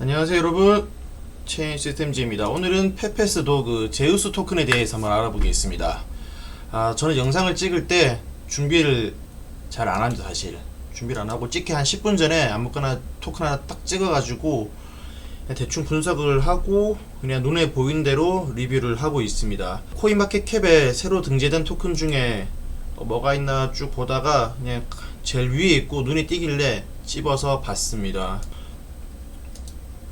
안녕하세요 여러분, 체인 시스템즈입니다. 오늘은 페페스도 그 제우스 토큰에 대해서 한번 알아보겠습니다. 저는 영상을 찍을 때 준비를 잘 안 합니다. 사실 준비를 안 하고 찍기 한 10분 전에 아무거나 토큰 하나 딱 찍어가지고 대충 분석을 하고 그냥 눈에 보이는 대로 리뷰를 하고 있습니다. 코인마켓캡에 새로 등재된 토큰 중에 뭐가 있나 쭉 보다가 그냥 제일 위에 있고 눈에 띄길래 찝어서 봤습니다.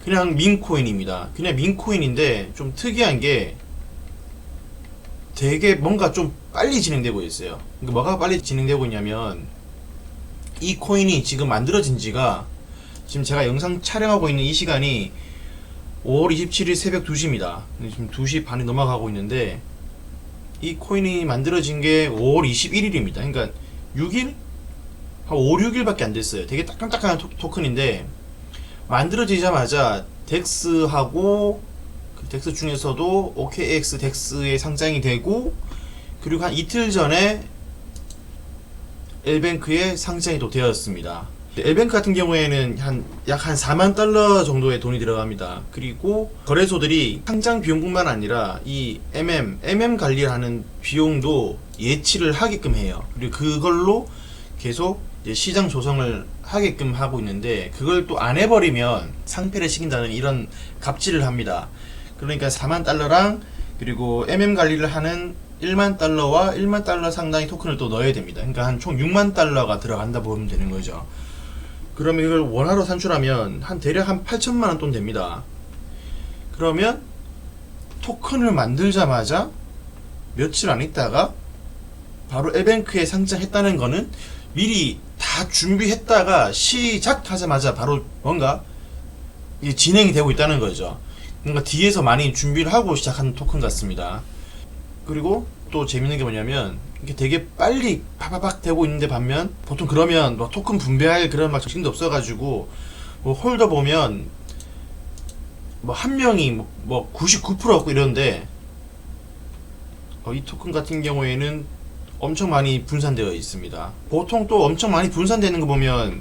그냥 민코인입니다. 그냥 민코인인데 좀 특이한 게 되게 뭔가 좀 빨리 진행되고 있어요. 그러니까 뭐가 빨리 진행되고 있냐면 이 코인이 지금 만들어진 지가 지금 제가 영상 촬영하고 있는 이 시간이 5월 27일 새벽 2시입니다. 지금 2시 반이 넘어가고 있는데 이 코인이 만들어진 게 5월 21일입니다. 그러니까 6일? 한 5, 6일밖에 안 됐어요. 되게 따끈따끈한 토큰인데 만들어지자마자 덱스하고 그 덱스 중에서도 OKX 덱스에 상장이 되고 그리고 한 이틀 전에 엘뱅크에 상장이 또 되었습니다. 엘뱅크 같은 경우에는 약 한 4만 달러 정도의 돈이 들어갑니다. 그리고 거래소들이 상장 비용뿐만 아니라 이 MM 관리를 하는 비용도 예치를 하게끔 해요. 그리고 그걸로 계속 이제 시장 조성을 하게끔 하고 있는데 그걸 또 안 해버리면 상폐를 시킨다는 이런 갑질을 합니다. 그러니까 4만 달러랑 그리고 MM 관리를 하는 1만 달러와 1만 달러 상당의 토큰을 또 넣어야 됩니다. 그러니까 한 총 6만 달러가 들어간다 보면 되는 거죠. 그러면 이걸 원화로 산출하면 한 대략 한 8천만 원 돈 됩니다. 그러면 토큰을 만들자마자 며칠 안 있다가 바로 엘뱅크에 상장했다는 거는 미리 다 준비했다가 시작하자마자 바로 뭔가 진행이 되고 있다는 거죠. 뭔가 뒤에서 많이 준비를 하고 시작한 토큰 같습니다. 그리고 또 재밌는 게 뭐냐면 이게 되게 빨리 파바박 되고 있는데 반면 보통 그러면 뭐 토큰 분배할 그런 막 정신도 없어가지고 뭐 홀더 보면 뭐 한 명이 뭐 99% 얻고 이러는데 이 토큰 같은 경우에는 엄청 많이 분산되어 있습니다. 보통 또 엄청 많이 분산되는 거 보면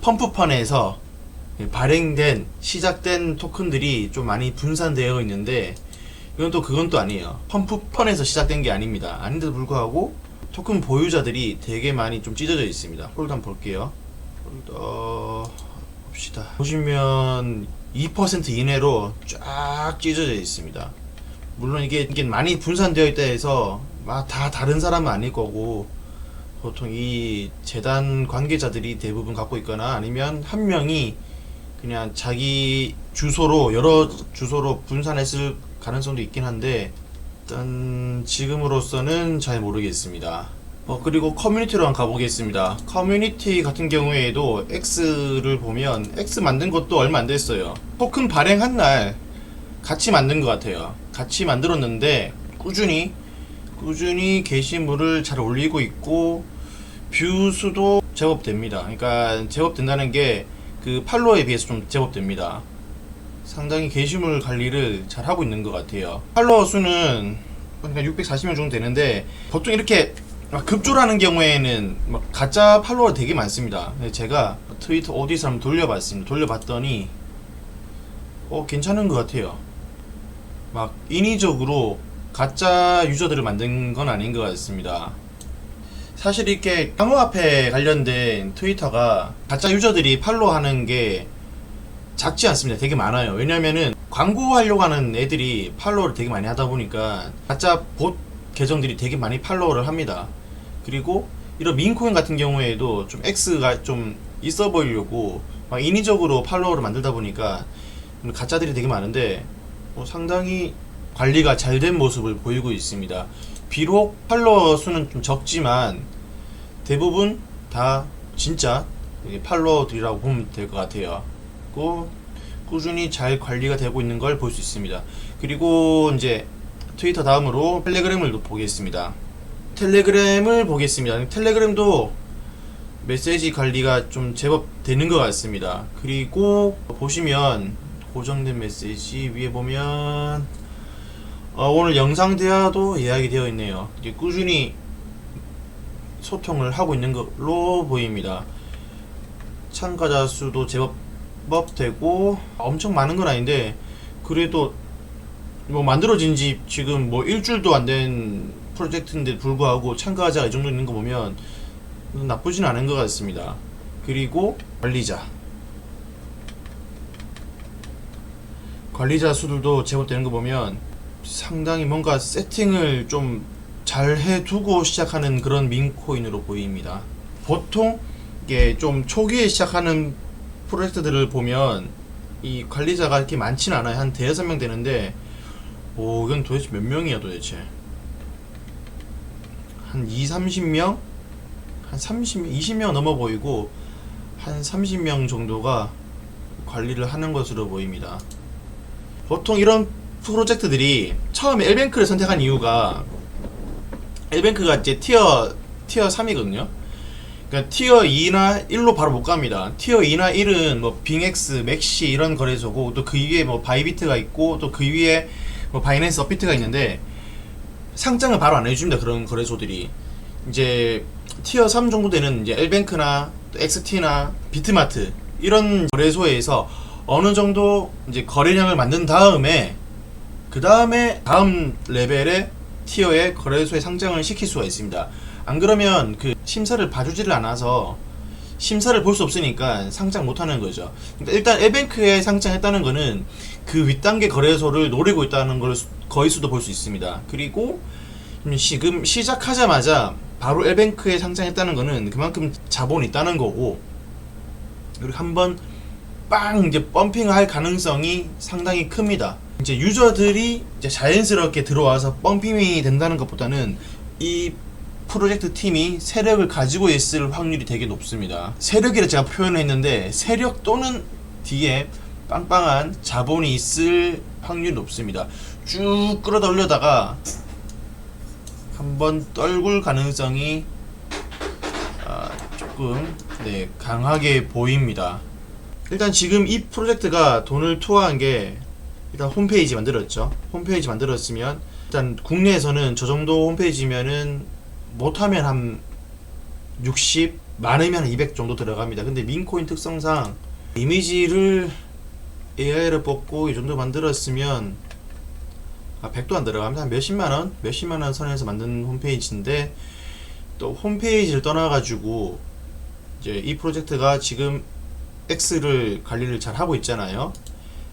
펌프펀에서 발행된 시작된 토큰들이 좀 많이 분산되어 있는데 그건 또 아니에요. 펌프펀에서 시작된 게 아닙니다. 아닌데도 불구하고 토큰 보유자들이 되게 많이 좀 찢어져 있습니다. 홀더 한번 볼게요. 홀더 봅시다. 보시면 2% 이내로 쫙 찢어져 있습니다. 물론 이게 많이 분산되어 있다 해서 다 다른 사람은 아닐 거고 보통 이 재단 관계자들이 대부분 갖고 있거나 아니면 한 명이 그냥 자기 주소로 여러 주소로 분산했을 가능성도 있긴 한데 일단 지금으로서는 잘 모르겠습니다. 그리고 커뮤니티로 한번 가보겠습니다. 커뮤니티 같은 경우에도 X를 보면 X 만든 것도 얼마 안 됐어요. 토큰 발행한 날 같이 만든 것 같아요. 같이 만들었는데 꾸준히 게시물을 잘 올리고 있고 뷰 수도 제법 됩니다. 그러니까 제법 된다는 게 그 팔로워에 비해서 좀 제법 됩니다. 상당히 게시물 관리를 잘 하고 있는 것 같아요. 팔로워 수는 그러니까 640명 정도 되는데 보통 이렇게 급조라는 경우에는 막 가짜 팔로워 되게 많습니다. 제가 트위터 어디서 한번 돌려봤습니다. 돌려봤더니 괜찮은 것 같아요. 막 인위적으로 가짜 유저들을 만든 건 아닌 것 같습니다. 사실 이렇게 암호화폐 관련된 트위터가 가짜 유저들이 팔로우하는 게 작지 않습니다. 되게 많아요. 왜냐면은 광고하려고 하는 애들이 팔로우를 되게 많이 하다 보니까 가짜 봇 계정들이 되게 많이 팔로우를 합니다. 그리고 이런 민코인 같은 경우에도 좀 X가 좀 있어 보이려고 막 인위적으로 팔로우를 만들다 보니까 가짜들이 되게 많은데 상당히 관리가 잘 된 모습을 보이고 있습니다. 비록 팔로워 수는 좀 적지만 대부분 다 진짜 팔로워들이라고 보면 될 것 같아요. 꾸준히 잘 관리가 되고 있는 걸 볼 수 있습니다. 그리고 이제 트위터 다음으로 텔레그램을 보겠습니다. 텔레그램도 메시지 관리가 좀 제법 되는 것 같습니다. 그리고 보시면 고정된 메시지 위에 보면 오늘 영상 대화도 예약이 되어 있네요. 이제 꾸준히 소통을 하고 있는 걸로 보입니다. 참가자 수도 제법 제법 되고 엄청 많은 건 아닌데 그래도 뭐 만들어진 지 지금 뭐 일주일도 안 된 프로젝트인데 불구하고 참가자가 이 정도 있는 거 보면 나쁘진 않은 것 같습니다. 그리고 관리자 수들도 제법 되는 거 보면 상당히 뭔가 세팅을 좀 잘 해두고 시작하는 그런 밈코인으로 보입니다. 보통 이게 좀 초기에 시작하는 프로젝트들을 보면 이 관리자가 이렇게 많지는 않아요. 한 대여섯 명 되는데 이건 도대체 몇 명이야 도대체. 한 30명? 한 30명, 20명 넘어 보이고 한 30명 정도가 관리를 하는 것으로 보입니다. 보통 이런 프로젝트들이 처음에 엘뱅크를 선택한 이유가 엘뱅크가 이제 티어 3이거든요. 그러니까 티어 2나 1로 바로 못 갑니다. 티어 2나 1은 뭐 빙엑스, 맥시 이런 거래소고 또 그 위에 뭐 바이비트가 있고 또 그 위에 뭐 바이낸스 업비트가 있는데 상장을 바로 안 해줍니다. 그런 거래소들이 이제 티어 3 정도 되는 이제 엘뱅크나 또 XT나 비트마트 이런 거래소에서 어느 정도 이제 거래량을 만든 다음에 그 다음에 다음 레벨의 티어의 거래소에 상장을 시킬 수가 있습니다. 안 그러면 그 심사를 봐주지를 않아서 심사를 볼 수 없으니까 상장 못하는 거죠. 그러니까 일단 엘뱅크에 상장했다는 거는 그 윗단계 거래소를 노리고 있다는 걸 거의수도 볼 수 있습니다. 그리고 지금 시작하자마자 바로 엘뱅크에 상장했다는 거는 그만큼 자본이 있다는 거고, 그리고 한번 빵 이제 펌핑할 가능성이 상당히 큽니다. 이제 유저들이 이제 자연스럽게 들어와서 펌핑이 된다는 것보다는 이 프로젝트 팀이 세력을 가지고 있을 확률이 되게 높습니다. 세력이라 제가 표현을 했는데 세력 또는 뒤에 빵빵한 자본이 있을 확률이 높습니다. 쭉 끌어올려다가 한번 떨굴 가능성이 조금 강하게 보입니다. 일단 지금 이 프로젝트가 돈을 투하한 게 일단 홈페이지 만들었죠. 홈페이지 만들었으면 일단 국내에서는 저 정도 홈페이지면은 못하면 한 60, 많으면 200 정도 들어갑니다. 근데 민코인 특성상 이미지를 AI를 뽑고 이 정도 만들었으면 100도 안 들어갑니다. 한 몇십만원 선에서 만든 홈페이지인데, 또 홈페이지를 떠나가지고 이제 이 프로젝트가 지금 X를 관리를 잘 하고 있잖아요.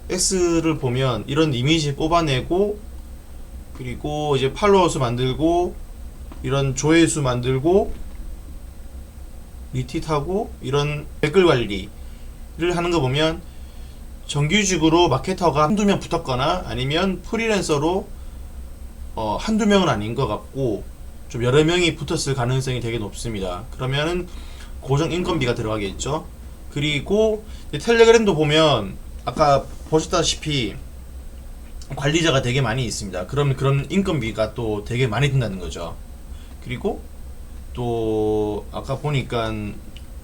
X를 보면 이런 이미지 뽑아내고, 그리고 이제 팔로워 수 만들고, 이런 조회수 만들고, 리트윗하고, 이런 댓글 관리를 하는 거 보면 정규직으로 마케터가 한두 명 붙었거나 아니면 프리랜서로 한두 명은 아닌 것 같고 좀 여러 명이 붙었을 가능성이 되게 높습니다. 그러면은 고정 인건비가 들어가겠죠. 그리고 텔레그램도 보면 아까 보셨다시피 관리자가 되게 많이 있습니다. 그러면 그런 인건비가 또 되게 많이 든다는 거죠. 그리고 또 아까 보니까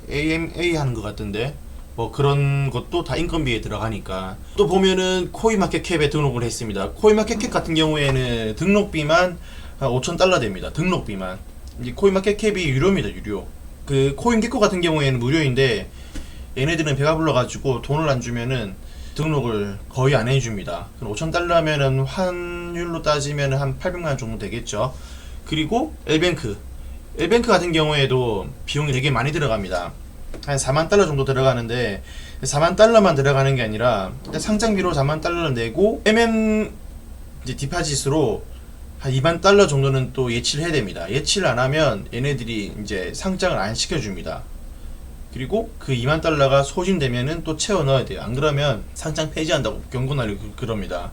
AMA 하는 것 같던데 뭐 그런 것도 다 인건비에 들어가니까. 또 보면은 코인마켓캡에 등록을 했습니다. 코인마켓캡 같은 경우에는 등록비만 한 $5,000 됩니다. 등록비만. 이제 코인마켓캡이 유료입니다. 유료. 그 코인게코 같은 경우에는 무료인데 얘네들은 배가 불러가지고 돈을 안 주면은 등록을 거의 안 해줍니다. 그럼 $5,000면은 환율로 따지면 한 800만원 정도 되겠죠. 그리고 엘뱅크 같은 경우에도 비용이 되게 많이 들어갑니다. 한 $40,000 정도 들어가는데 $40,000만 들어가는 게 아니라 상장비로 $40,000를 내고 MM 이제 디파짓으로 한 $20,000 정도는 또 예치를 해야 됩니다. 예치를 안 하면 얘네들이 이제 상장을 안 시켜줍니다. 그리고 그 $20,000가 소진되면은 또 채워 넣어야 돼요. 안 그러면 상장 폐지한다고 경고 날리고 그럽니다.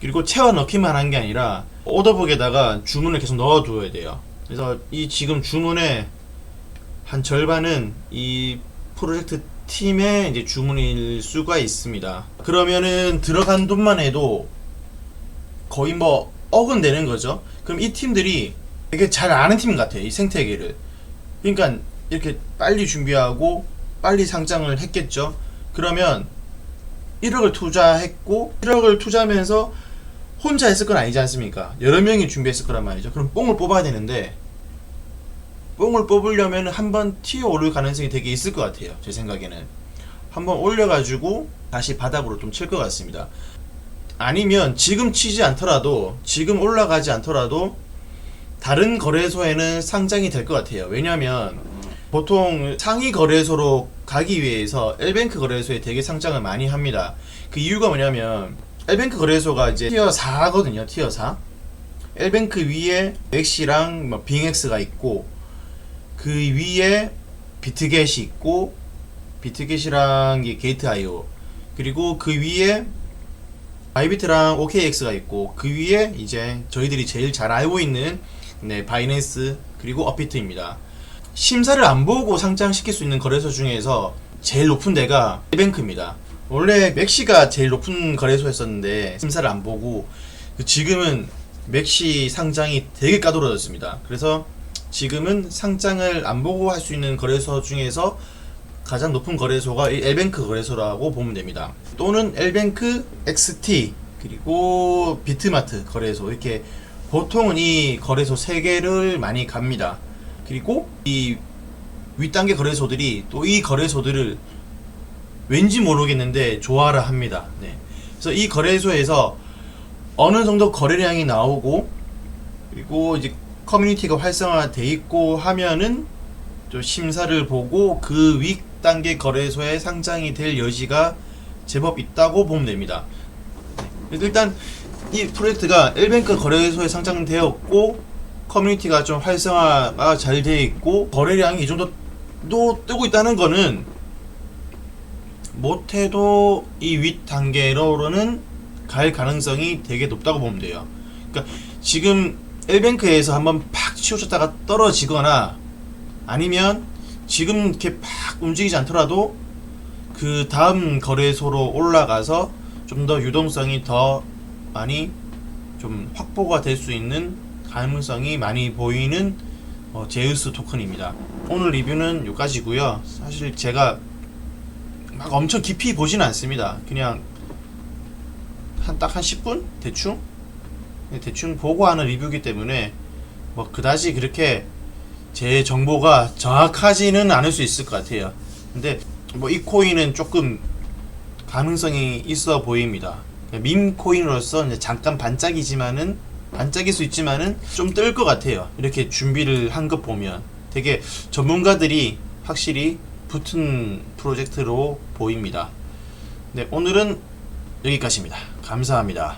그리고 채워 넣기만 한 게 아니라 오더북에다가 주문을 계속 넣어 두어야 돼요. 그래서 이 지금 주문의 한 절반은 이 프로젝트 팀의 이제 주문일 수가 있습니다. 그러면은 들어간 돈만 해도 거의 뭐 억은 되는 거죠. 그럼 이 팀들이 되게 잘 아는 팀 같아요. 이 생태계를. 그러니까 이렇게 빨리 준비하고 빨리 상장을 했겠죠. 그러면 1억을 투자했고 1억을 투자하면서 혼자 했을 건 아니지 않습니까? 여러 명이 준비했을 거란 말이죠. 그럼 뽕을 뽑아야 되는데 뽕을 뽑으려면 한번 티어 오를 가능성이 되게 있을 것 같아요. 제 생각에는 한번 올려가지고 다시 바닥으로 좀 칠 것 같습니다. 아니면 지금 치지 않더라도, 지금 올라가지 않더라도 다른 거래소에는 상장이 될 것 같아요. 왜냐면 보통 상위 거래소로 가기 위해서 L뱅크 거래소에 되게 상장을 많이 합니다. 그 이유가 뭐냐면 L뱅크 거래소가 이제 티어 4거든요. 티어 4. L뱅크 위에 엑시랑 뭐 빙엑스가 있고, 그 위에 비트겟이 있고, 비트겟이랑 게이트.io, 그리고 그 위에 바이비트랑 OKX가 있고, 그 위에 이제 저희들이 제일 잘 알고 있는 바이낸스 그리고 업비트입니다. 심사를 안 보고 상장시킬 수 있는 거래소 중에서 제일 높은 데가 L뱅크입니다. 원래 맥시가 제일 높은 거래소였었는데 심사를 안 보고 지금은 맥시 상장이 되게 까다로워졌습니다. 그래서 지금은 상장을 안 보고 할 수 있는 거래소 중에서 가장 높은 거래소가 이 L뱅크 거래소라고 보면 됩니다. 또는 L뱅크, XT, 그리고 비트마트 거래소, 이렇게 보통은 이 거래소 3개를 많이 갑니다. 그리고 이 윗단계 거래소들이 또 이 거래소들을 왠지 모르겠는데 좋아라 합니다. 네. 그래서 이 거래소에서 어느 정도 거래량이 나오고, 그리고 이제 커뮤니티가 활성화돼 있고 하면은 좀 심사를 보고 그 윗단계 거래소에 상장이 될 여지가 제법 있다고 보면 됩니다. 네. 일단 이 프로젝트가 L뱅크 거래소에 상장되었고, 커뮤니티가 좀 활성화가 잘 되어 있고, 거래량이 이 정도 또 뜨고 있다는 거는 못해도 이 윗 단계로는 갈 가능성이 되게 높다고 보면 돼요. 그러니까 지금 L뱅크에서 한번 팍 치우쳤다가 떨어지거나, 아니면 지금 이렇게 팍 움직이지 않더라도 그 다음 거래소로 올라가서 좀 더 유동성이 더 많이 좀 확보가 될 수 있는 가능성이 많이 보이는 제우스 토큰입니다. 오늘 리뷰는 여기까지고요. 사실 제가 막 엄청 깊이 보지는 않습니다. 그냥 딱 한 10분? 대충 보고 하는 리뷰이기 때문에 뭐 그다지 그렇게 제 정보가 정확하지는 않을 수 있을 것 같아요. 근데 뭐 이 코인은 조금 가능성이 있어 보입니다. 밈 코인으로서 이제 잠깐 반짝일 수 있지만은 좀 뜰 것 같아요. 이렇게 준비를 한 것 보면 되게 전문가들이 확실히 붙은 프로젝트로 보입니다. 네, 오늘은 여기까지입니다. 감사합니다.